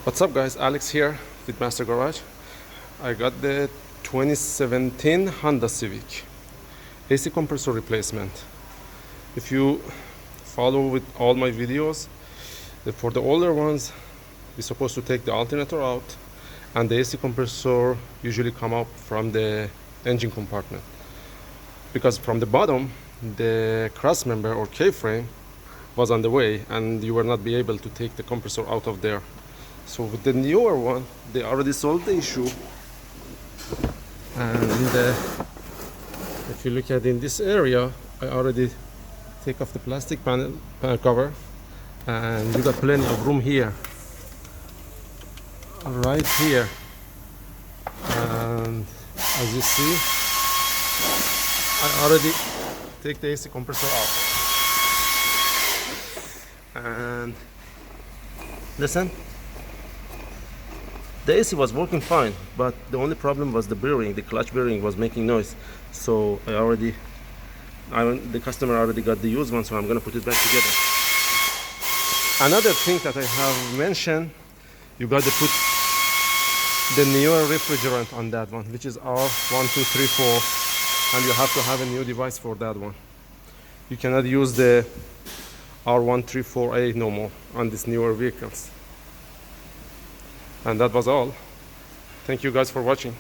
What's up guys, Alex here with Master Garage. I got the 2017 Honda Civic AC compressor replacement. If you follow with all my videos, for the older ones we're supposed to take the alternator out and the AC compressor usually come up from the engine compartment, because from the bottom the cross member or K-frame was on the way and you will not be able to take the compressor out of there. So with the newer one, they already solved the issue. And if you look at in this area, I already take off the plastic panel cover, and you got plenty of room here, right here. And as you see, I already take the AC compressor out. And listen. The AC was working fine, but the only problem was the bearing. The clutch bearing was making noise. So the customer already got the used one, so I'm gonna put it back together. Another thing that I have mentioned, you got to put the newer refrigerant on that one, which is R1234, and you have to have a new device for that one. You cannot use the R134A no more on these newer vehicles. And that was all. Thank you guys for watching.